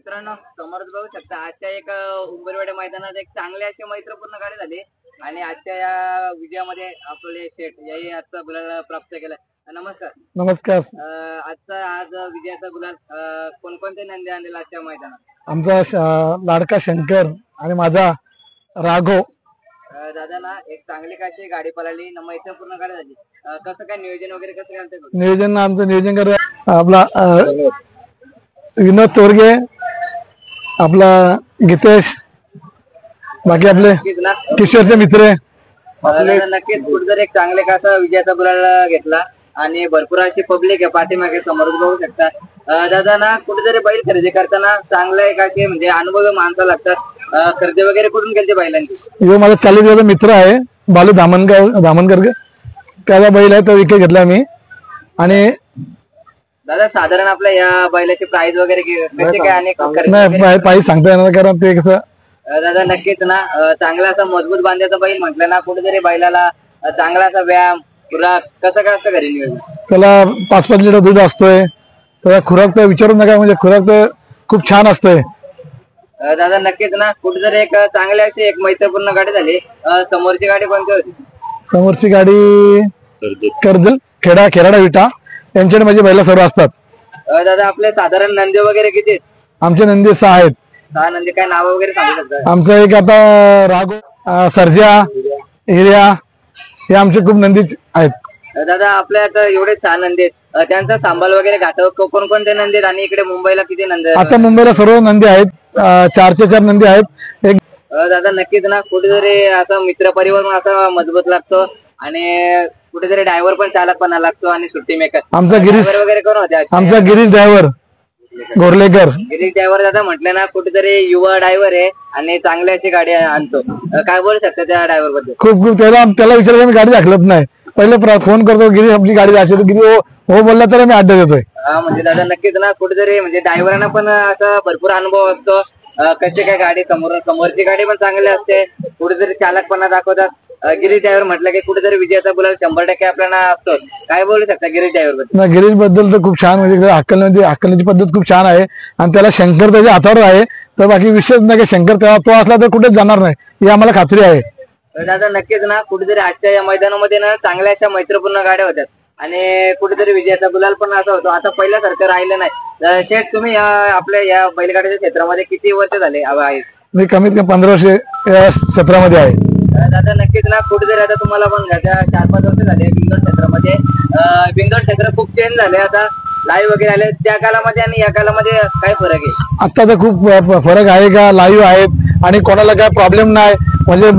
मित्रांनो समोरच बघू शकता आजच्या एक उंबरवाडे मैदानात एक चांगली अशी मैत्रपूर्ण गाडी झाली आणि आजच्या या विजयामध्ये आपले शेठ याही आजचा गुलाल प्राप्त केला। नमस्कार। नमस्कार। आज विजयाचा गुलाल कोणकोणते नंदी आणले आजच्या मैदानात? आमचा लाडका शंकर आणि माझा राघव। दादा ना एक चांगली कशी गाडी पळाली ना मैत्रपूर्ण गाडी झाली, कसं काय नियोजन वगैरे कसं केलं? नियोजन आमचं नियोजन कर आपला विनोद तोरगे, आपला गीतेश, बाकी आपले किशोरचे मित्र। नक्कीच कुठेतरी एक चांगले कसा विजयाचा गुलाल घेतला आणि भरपूर अशी पब्लिक आहे पाठीमागे समोर बघू शकता। दादा ना कुठेतरी बैल खरेदी करताना चांगलं एक असे म्हणजे अनुभवी माणसं लागतात। खरेदी वगैरे कुठून केली बैलांची? यो माझा 40 वर्षाचा मित्र आहे बालू धामनकर, त्याचा बैल आहे तो विकत घेतला मी। आणि दादा साधारण आपल्या या बैलाची प्राइस वगैरे कशी काय आणि नाही प्राइस सांगता येणार कारण ते कसं दादा नक्कीच ना चांगला असा मजबूत बांधायचा बैल म्हटलं ना कुठेतरी बैलाला चांगला असा व्यायाम खुराक कसं काय असतं घरी नियोजन? त्याला 5-5 लिटर दूध असतोय, त्याला खुराक तर विचारू नका, म्हणजे खुराक तर खूप छान असतोय। दादा नक्कीच ना कुठेतरी एक चांगली अशी एक मैत्रीपूर्ण गाडी झाली। समोरची गाडी कोणती होती? समोरची गाडी कर्जत खेराडा विटा यांच्याकडे माझे बैल सर्व असतात। दादा आपले साधारण नंदी वगैरे किती आहेत? आमचे नंदी 6 आहेत। 6 नंदी, काय नाव वगैरे सांगू शकता? आमचं एक आता राघव, सर्जा, हिर्या हे आमचे खूप नंदी आहेत। दादा आपल्या आता एवढे 6 नंदी आहेत, त्यांचा सांभाळ वगैरे घाटव कोणकोणते नंदी आहेत आणि इकडे मुंबईला किती नंदी आहेत? आता मुंबईला सर्व नंदी आहेत, 4 नंदी आहेत। एक दादा नक्कीच ना कुठेतरी असा मित्र परिवार असा मजबूत लागतो आणि कुठेतरी ड्रायव्हर पण चालकपणा लागतो आणि सुट्टी मेकर आमचा गिरीश वगैरे कोण होते? आमचा गिरीश ड्रायव्हर गोरलेकर। गिरीश ड्रायव्हर दादा म्हटलं ना कुठेतरी युवा ड्रायव्हर आहे आणि चांगली अशी गाडी आणतो, काय बोलू शकता त्या ड्रायव्हर बद्दल? खूप त्याला विचारलं मी गाडी दाखलत नाही, पहिले फोन करतो गिरीश आपली गाडी असेल तर गिरीश हो बोलला तर मी अड्डा देतोय। म्हणजे दादा नक्कीच ना कुठेतरी म्हणजे ड्रायव्हरांना पण असा भरपूर अनुभव असतो, कशी काय गाडी समोरची गाडी पण चांगली असते, कुठेतरी चालकपणा दाखवतात। गिरीश ड्रायव्हर म्हटलं की कुठेतरी विजयाचा गुलाल 100% आपल्याला असतो, काय बोलू शकता गिरीश ड्रायव्हर बद्दल? गिरीश बद्दल तर खूप छान, म्हणजे हाकलण्याची पद्धत खूप छान आहे आणि त्याला शंकर त्याच्या हातावर आहे, तर बाकी विषयच नाही की शंकर तो असला तर कुठेच जाणार नाही ही आम्हाला खात्री आहे। दादा नक्कीच ना कुठेतरी आजच्या या मैदानामध्ये ना चांगल्या अशा मैत्रीपूर्ण गाड्या होत्यात आणि कुठेतरी विजयाचा गुलाल पण असा होतो, आता पहिल्यासारखं राहिलं नाही। शेठ तुम्ही आपल्या या बैलगाड्याच्या क्षेत्रामध्ये किती वर्ष झाले आहेत? मी कमीत कमी 15 वर्ष या क्षेत्रामध्ये आहे। दादा नक्कीच ना कुठेतरी आता तुम्हाला पण 4-5 वर्ष झाले बिंदोड क्षेत्रामध्ये। बिंदोड क्षेत्र खूप चेंज झाले, आता लाईव्ह वगैरे आले, त्या कालामध्ये आणि या कालामध्ये काय फरक आहे? आता तर खूप फरक आहे का, लाईव्ह आहेत आणि कोणाला काय प्रॉब्लेम नाही, म्हणजे